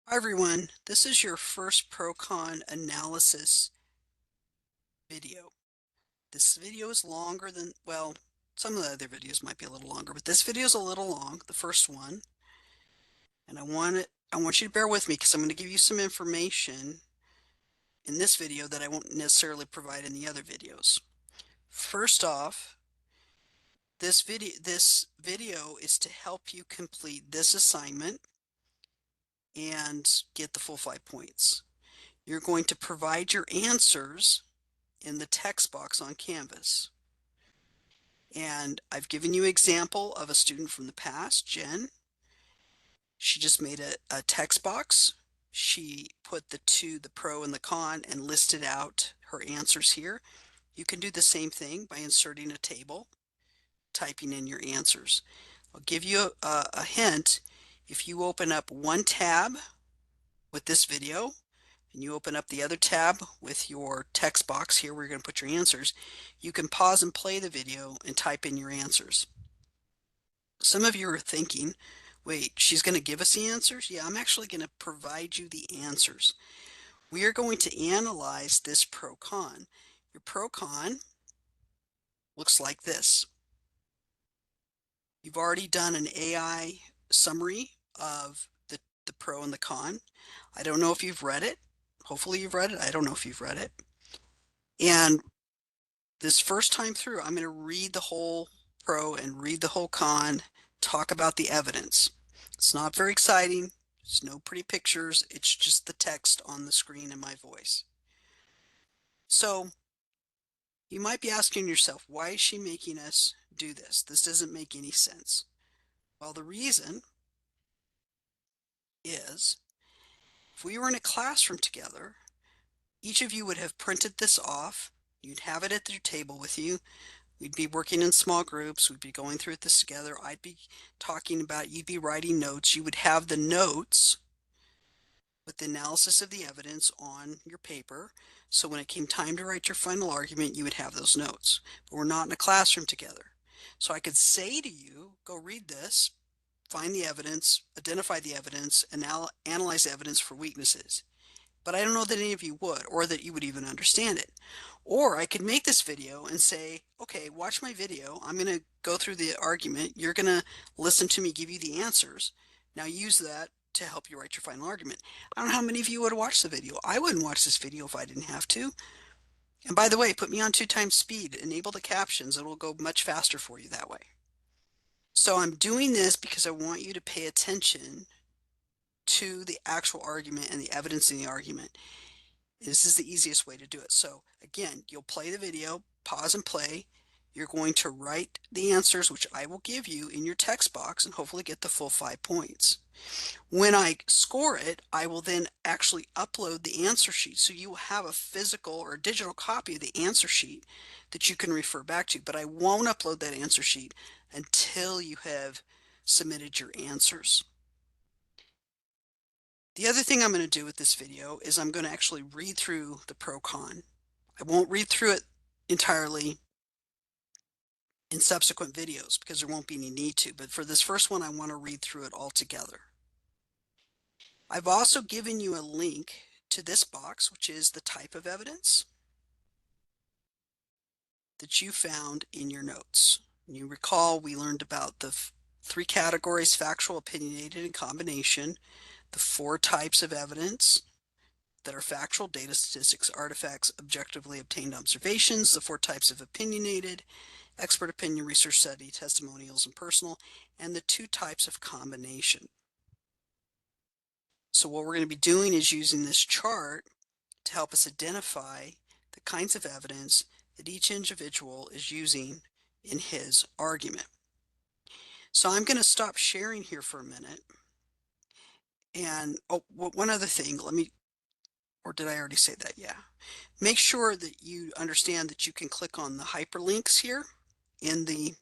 Hi everyone, this is your first pro-con analysis video. This video is longer than, well, some of the other videos might be a little longer, but this video is a little long, the first one. And I want you to bear with me because I'm going to give you some information in this video that I won't necessarily provide in the other videos. First off, this video is to help you complete this assignment and get the full 5 points. You're going to provide your answers in the text box on Canvas. And I've given you an example of a student from the past, Jen. She just made a text box. She put the pro and the con and listed out her answers here. You can do the same thing by inserting a table, typing in your answers. I'll give you a hint. If you open up one tab with this video, and you open up the other tab with your text box here where you're going to put your answers, you can pause and play the video and type in your answers. Some of you are thinking, wait, she's going to give us the answers? Yeah, I'm actually going to provide you the answers. We are going to analyze this pro-con. Your pro-con looks like this. You've already done an AI summary of the pro and the con. I don't know if you've read it. Hopefully you've read it. I don't know if you've read it. And this first time through, I'm going to read the whole pro and read the whole con, talk about the evidence. It's not very exciting. There's no pretty pictures. It's just the text on the screen and my voice. So you might be asking yourself, why is she making us do this? This doesn't make any sense. Well, the reason is if we were in a classroom together, each of you would have printed this off. You'd have it at your table with you. We'd be working in small groups. We'd be going through this together. I'd be talking about, you'd be writing notes. You would have the notes with the analysis of the evidence on your paper. So when it came time to write your final argument, you would have those notes. But we're not in a classroom together. So I could say to you, go read this, find the evidence, identify the evidence, and analyze the evidence for weaknesses. But I don't know that any of you would, or that you would even understand it. Or I could make this video and say, okay, watch my video. I'm going to go through the argument. You're going to listen to me give you the answers. Now use that to help you write your final argument. I don't know how many of you would watch the video. I wouldn't watch this video if I didn't have to. And by the way, put me on 2 times speed. Enable the captions. It will go much faster for you that way. So I'm doing this because I want you to pay attention to the actual argument and the evidence in the argument. This is the easiest way to do it. So again, you'll play the video, pause and play. You're going to write the answers, which I will give you in your text box, and hopefully get the full 5 points. When I score it, I will then actually upload the answer sheet. So you will have a physical or a digital copy of the answer sheet that you can refer back to. But I won't upload that answer sheet until you have submitted your answers. The other thing I'm going to do with this video is I'm going to actually read through the pro-con. I won't read through it entirely in subsequent videos because there won't be any need to, but for this first one, I want to read through it all together. I've also given you a link to this box, which is the type of evidence that you found in your notes. You recall we learned about the 3 categories: factual, opinionated, and combination, the 4 types of evidence that are factual: data, statistics, artifacts, objectively obtained observations, the 4 types of opinionated: expert opinion, research study, testimonials, and personal, and the 2 types of combination. So what we're going to be doing is using this chart to help us identify the kinds of evidence that each individual is using in his argument. So I'm going to stop sharing here for a minute. And one other thing, or did I already say that? Yeah. Make sure that you understand that you can click on the hyperlinks here in the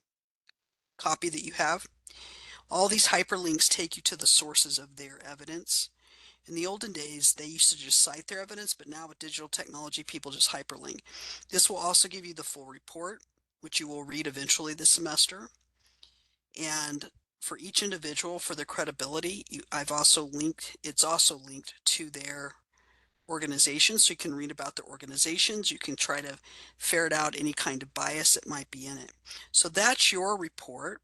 copy that you have. All these hyperlinks take you to the sources of their evidence. In the olden days, they used to just cite their evidence, but now with digital technology, people just hyperlink. This will also give you the full report, which you will read eventually this semester. And for each individual, for their credibility, it's also linked to their organization, so you can read about the organizations. You can try to ferret out any kind of bias that might be in it. So that's your report.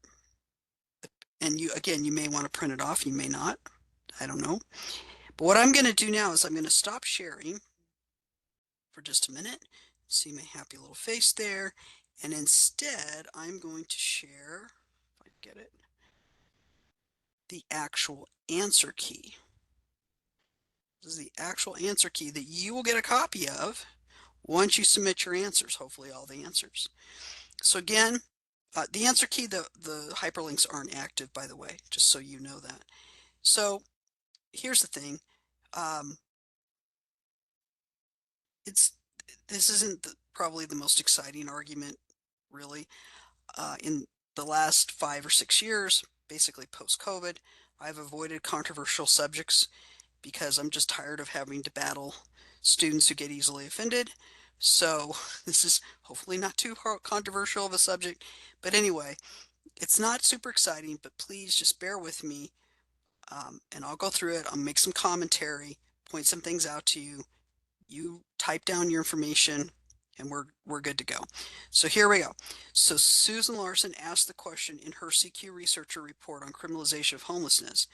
And again, you may want to print it off, you may not. I don't know. But what I'm going to do now is I'm going to stop sharing for just a minute. See my happy little face there. And instead, I'm going to share, if I get it, the actual answer key. This is the actual answer key that you will get a copy of once you submit your answers, hopefully all the answers. So again, the answer key, the hyperlinks aren't active, by the way, just so you know that. So here's the thing. This isn't probably the most exciting argument, really. In the last 5 or 6 years, basically post-COVID, I've avoided controversial subjects because I'm just tired of having to battle students who get easily offended. So this is hopefully not too controversial of a subject. But anyway, it's not super exciting, but please just bear with me, and I'll go through it. I'll make some commentary, point some things out to you. You type down your information, and we're good to go. So here we go. So Susan Larson asked the question in her CQ researcher report on criminalization of homelessness: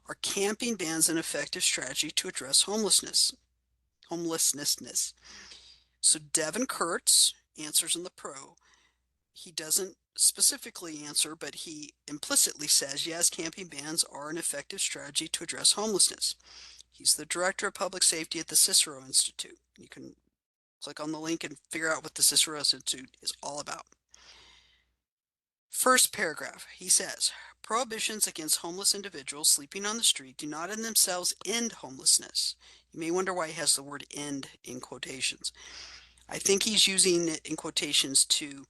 are camping bans an effective strategy to address homelessness? So Devin Kurtz answers in the pro. He doesn't specifically answer, but he implicitly says, yes, camping bans are an effective strategy to address homelessness. He's the director of public safety at the Cicero Institute. You can click on the link and figure out what the Cicero Institute is all about. First paragraph, he says, prohibitions against homeless individuals sleeping on the street do not in themselves end homelessness. You may wonder why he has the word end in quotations. I think he's using it in quotations to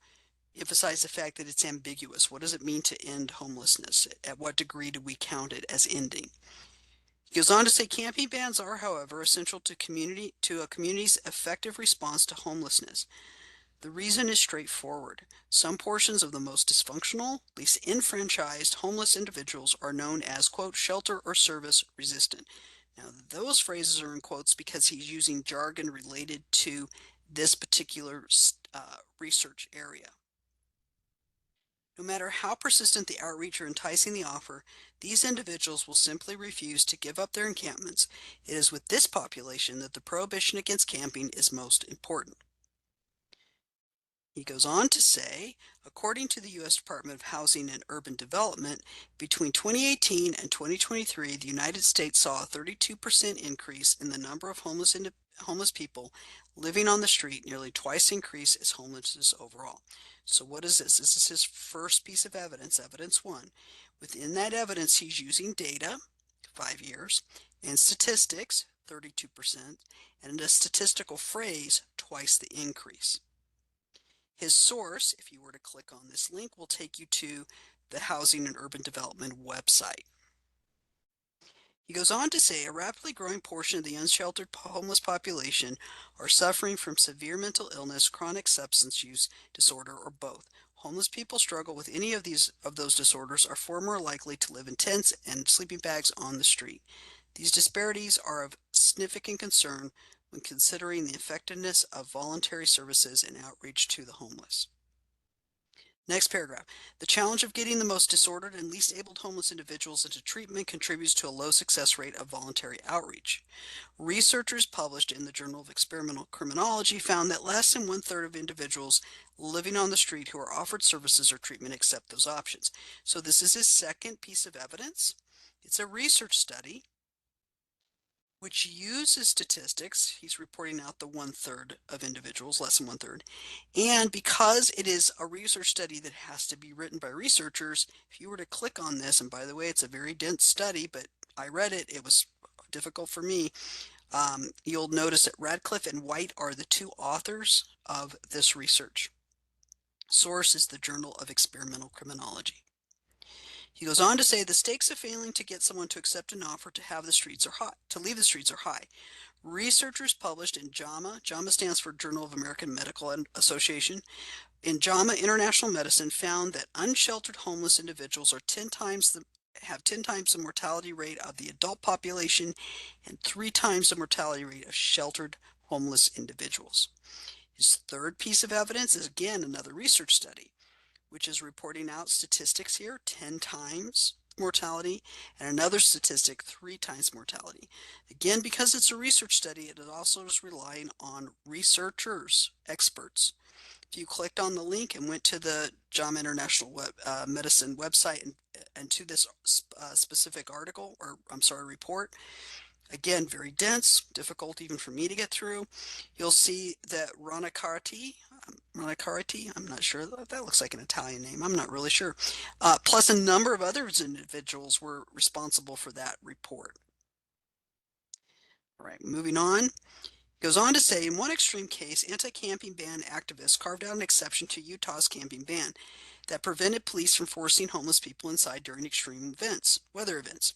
emphasize the fact that it's ambiguous. What does it mean to end homelessness? At what degree do we count it as ending? He goes on to say, camping bans are, however, essential to a community's effective response to homelessness. The reason is straightforward. Some portions of the most dysfunctional, least enfranchised homeless individuals are known as, quote, shelter or service resistant. Now, those phrases are in quotes because he's using jargon related to this particular research area. No matter how persistent the outreach or enticing the offer, these individuals will simply refuse to give up their encampments. It is with this population that the prohibition against camping is most important. He goes on to say, according to the U.S. Department of Housing and Urban Development, between 2018 and 2023, the United States saw a 32% increase in the number of homeless people living on the street, nearly twice the increase as homelessness overall. So what is this? This is his first piece of evidence, evidence one. Within that evidence, he's using data, 5 years, and statistics, 32%, and a statistical phrase, twice the increase. His source, if you were to click on this link, will take you to the Housing and Urban Development website. He goes on to say a rapidly growing portion of the unsheltered homeless population are suffering from severe mental illness, chronic substance use disorder, or both. Homeless people struggle with any of those disorders are far more likely to live in tents and sleeping bags on the street. These disparities are of significant concern when considering the effectiveness of voluntary services and outreach to the homeless. Next paragraph. The challenge of getting the most disordered and least abled homeless individuals into treatment contributes to a low success rate of voluntary outreach. Researchers published in the Journal of Experimental Criminology found that less than 1/3 of individuals living on the street who are offered services or treatment accept those options. So this is his second piece of evidence. It's a research study which uses statistics. He's reporting out the 1/3 of individuals, less than 1/3. And because it is a research study that has to be written by researchers, if you were to click on this, and by the way, it's a very dense study, but I read it, it was difficult for me. You'll notice that Radcliffe and White are the two authors of this research. Source is the Journal of Experimental Criminology. He goes on to say the stakes of failing to get someone to accept an offer to leave the streets are high. Researchers published in JAMA stands for Journal of American Medical Association, in JAMA International Medicine found that unsheltered homeless individuals have 10 times the mortality rate of the adult population and 3 times the mortality rate of sheltered homeless individuals. His third piece of evidence is again another research study, which is reporting out statistics here, 10 times mortality, and another statistic, 3 times mortality. Again, because it's a research study, it also is relying on researchers, experts. If you clicked on the link and went to the JAMA International Medicine website and to this specific article, or I'm sorry, report, again, very dense, difficult even for me to get through. You'll see that Ranacarati, I'm not sure, that looks like an Italian name, I'm not really sure, plus a number of other individuals were responsible for that report. All right, moving on. Goes on to say, in one extreme case, anti-camping ban activists carved out an exception to Utah's camping ban that prevented police from forcing homeless people inside during extreme weather events.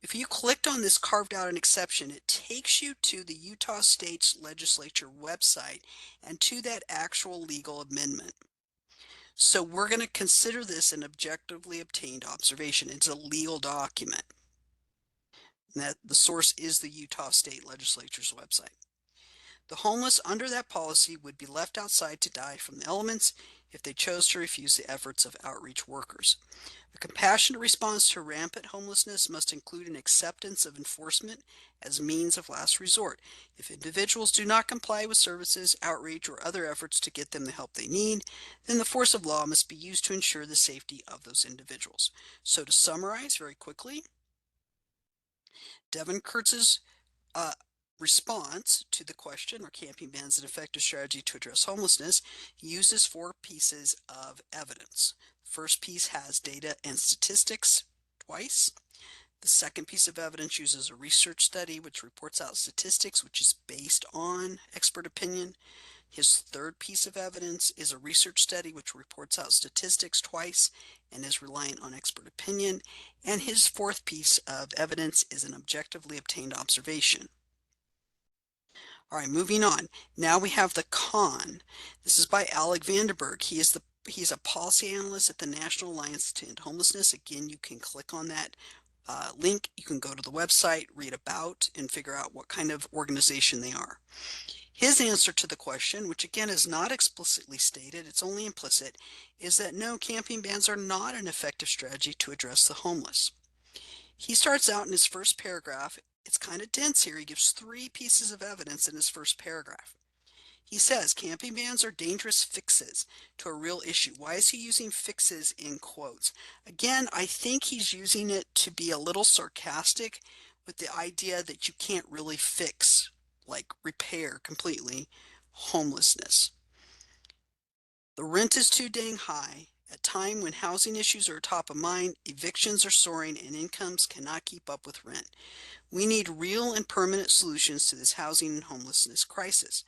If you clicked on this carved out an exception, it takes you to the Utah State's legislature website and to that actual legal amendment. So we're going to consider this an objectively obtained observation. It's a legal document. And that the source is the Utah State Legislature's website. The homeless under that policy would be left outside to die from the elements if they chose to refuse the efforts of outreach workers. A compassionate response to rampant homelessness must include an acceptance of enforcement as means of last resort. If individuals do not comply with services, outreach, or other efforts to get them the help they need, then the force of law must be used to ensure the safety of those individuals. So to summarize very quickly, Devin Kurtz's response to the question, are camping bans an effective strategy to address homelessness, uses 4 pieces of evidence. The first piece has data and statistics twice. The second piece of evidence uses a research study which reports out statistics which is based on expert opinion. His third piece of evidence is a research study which reports out statistics twice and is reliant on expert opinion. And his fourth piece of evidence is an objectively obtained observation. All right, moving on. Now we have the con. This is by Alec Vanderberg. He's a policy analyst at the National Alliance to End Homelessness. Again, you can click on that link. You can go to the website, read about, and figure out what kind of organization they are. His answer to the question, which again is not explicitly stated, it's only implicit, is that no, camping bans are not an effective strategy to address the homeless. He starts out in his first paragraph. It's kind of dense here. He gives 3 pieces of evidence in his first paragraph. He says camping bans are dangerous fixes to a real issue. Why is he using fixes in quotes? Again, I think he's using it to be a little sarcastic with the idea that you can't really fix, like repair completely, homelessness. The rent is too dang high. At a time when housing issues are top of mind, evictions are soaring, and incomes cannot keep up with rent. We need real and permanent solutions to this housing and homelessness crisis.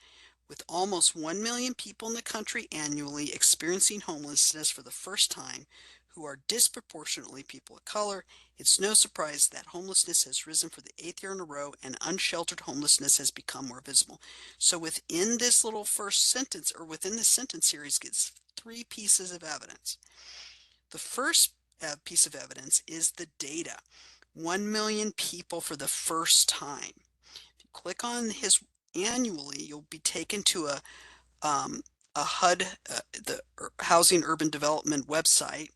With almost 1 million people in the country annually experiencing homelessness for the first time, who are disproportionately people of color, it's no surprise that homelessness has risen for the 8th year in a row and unsheltered homelessness has become more visible. So within this little first sentence, or within this sentence series, gets 3 pieces of evidence. The first piece of evidence is the data. 1 million people for the first time. If you click on his annually, you'll be taken to a HUD, the Housing Urban Development website,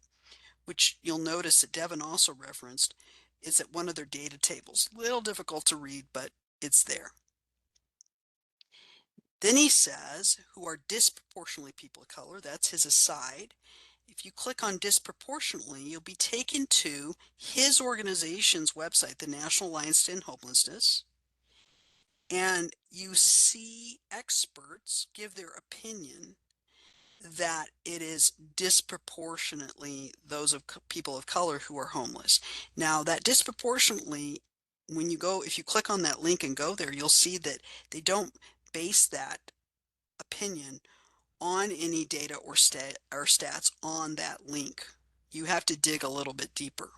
which you'll notice that Devin also referenced, is at one of their data tables. A little difficult to read, but it's there. Then he says, who are disproportionately people of color, that's his aside. If you click on disproportionately, you'll be taken to his organization's website, the National Alliance to End Homelessness, and you see experts give their opinion that it is disproportionately those of people of color who are homeless. Now, that disproportionately, if you click on that link and go there, you'll see that they don't base that opinion on any data or stats on that link. You have to dig a little bit deeper.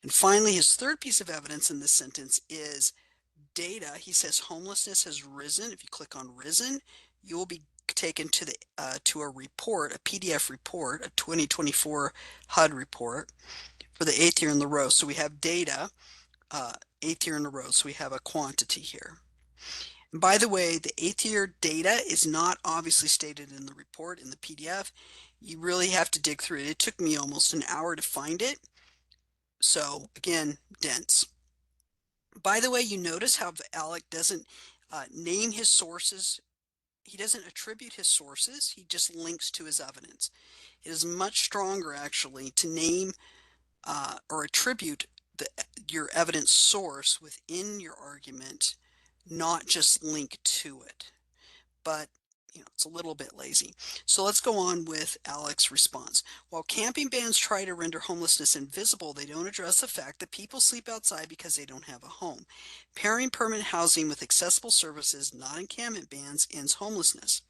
And finally, his third piece of evidence in this sentence is data. He says homelessness has risen. If you click on risen, you will be taken to the to a report, a PDF report, a 2024 HUD report for the eighth year in the row. So we have data, eighth year in a row. So we have a quantity here. And by the way, the eighth year data is not obviously stated in the report in the PDF. You really have to dig through it. It took me almost an hour to find it. So again, dense. By the way, you notice how Alec doesn't name his sources. He doesn't attribute his sources. He just links to his evidence. It is much stronger, actually, to name or attribute your evidence source within your argument, not just link to it. But it's a little bit lazy. So let's go on with Alec's response. While camping bans try to render homelessness invisible, they don't address the fact that people sleep outside because they don't have a home. Pairing permanent housing with accessible services, not encampment bans, ends homelessness.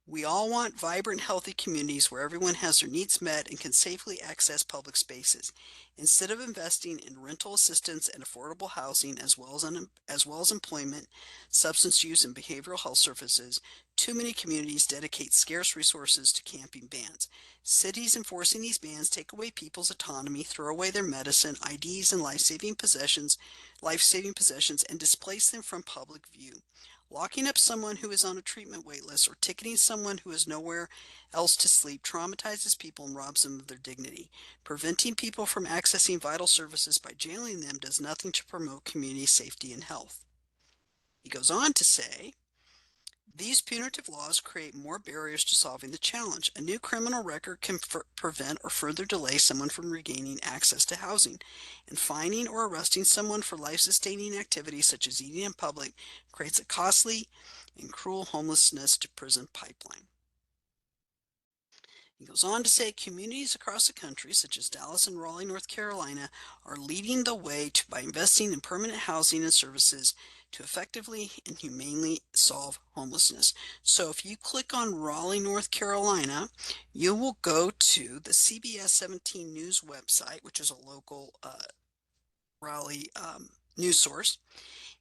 We all want vibrant, healthy communities where everyone has their needs met and can safely access public spaces. Instead of investing in rental assistance and affordable housing, as well as employment, substance use, and behavioral health services, too many communities dedicate scarce resources to camping bans. Cities enforcing these bans take away people's autonomy, throw away their medicine, IDs, and life-saving possessions, and displace them from public view. Locking up someone who is on a treatment wait list or ticketing someone who has nowhere else to sleep traumatizes people and robs them of their dignity. Preventing people from accessing vital services by jailing them does nothing to promote community safety and health. He goes on to say, these punitive laws create more barriers to solving the challenge. A new criminal record can prevent or further delay someone from regaining access to housing, and fining or arresting someone for life-sustaining activities such as eating in public creates a costly and cruel homelessness to prison pipeline. He goes on to say communities across the country, such as Dallas and Raleigh, North Carolina, are leading the way by investing in permanent housing and services to effectively and humanely solve homelessness. So if you click on Raleigh, North Carolina, you will go to the CBS 17 News website, which is a local Raleigh news source,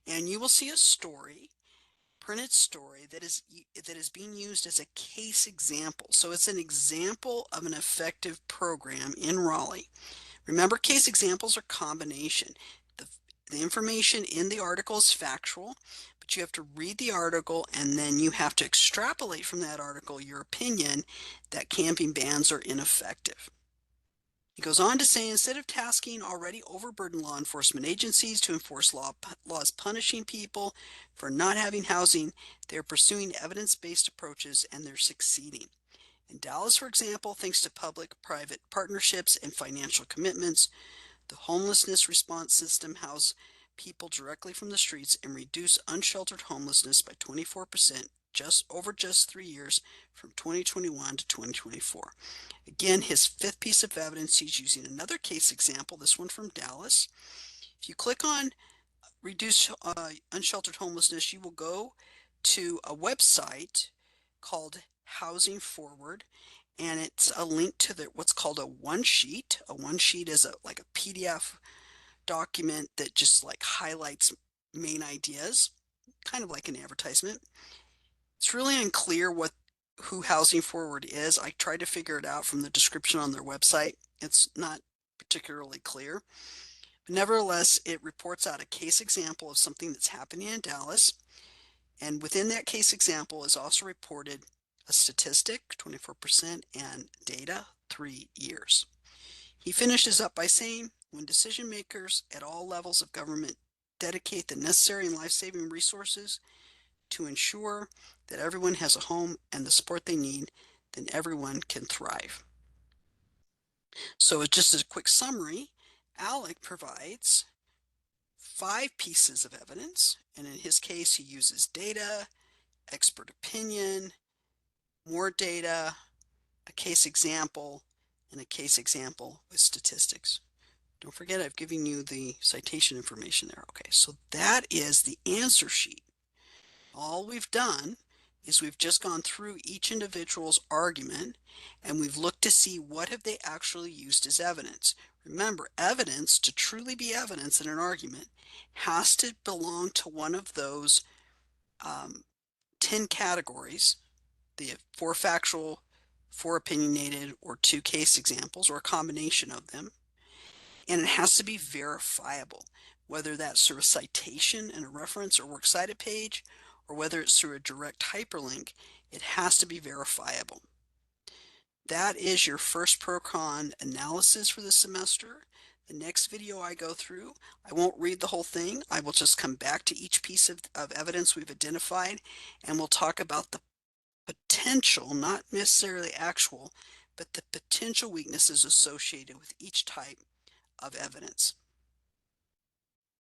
and you will see a printed story that is being used as a case example. So it's an example of an effective program in Raleigh. Remember, case examples are combination. The information in the article is factual, but you have to read the article and then you have to extrapolate from that article your opinion that camping bans are ineffective. He goes on to say, instead of tasking already overburdened law enforcement agencies to enforce laws punishing people for not having housing, they're pursuing evidence-based approaches and they're succeeding. In Dallas, for example, thanks to public-private partnerships and financial commitments, the homelessness response system houses people directly from the streets and reduce unsheltered homelessness by 24% just 3 years from 2021 to 2024. Again, his fifth piece of evidence, he's using another case example, this one from Dallas. If you click on reduce unsheltered homelessness, you will go to a website called Housing Forward, and it's a link to what's called a one sheet. A one sheet is like a PDF document that just like highlights main ideas, kind of like an advertisement. It's really unclear who Housing Forward is. I tried to figure it out from the description on their website. It's not particularly clear. But nevertheless, it reports out a case example of something that's happening in Dallas. And within that case example is also reported a statistic, 24%, and data, 3 years. He finishes up by saying, when decision makers at all levels of government dedicate the necessary and life-saving resources to ensure that everyone has a home and the support they need, then everyone can thrive. So just as a quick summary, Alec provides 5 pieces of evidence, and in his case he uses data, expert opinion, more data, a case example, and a case example with statistics. Don't forget I've given you the citation information there. Okay, so that is the answer sheet. All we've done is we've just gone through each individual's argument and we've looked to see what have they actually used as evidence. Remember, evidence, to truly be evidence in an argument, has to belong to one of those um, 10 categories, the 4 factual, 4 opinionated, or 2 case examples, or a combination of them. And it has to be verifiable, whether that's through a citation and a reference or works cited page, or whether it's through a direct hyperlink. It has to be verifiable. That is your first pro-con analysis for the semester. The next video I go through, I won't read the whole thing. I will just come back to each piece of evidence we've identified, and we'll talk about the potential, not necessarily actual, but the potential weaknesses associated with each type of evidence.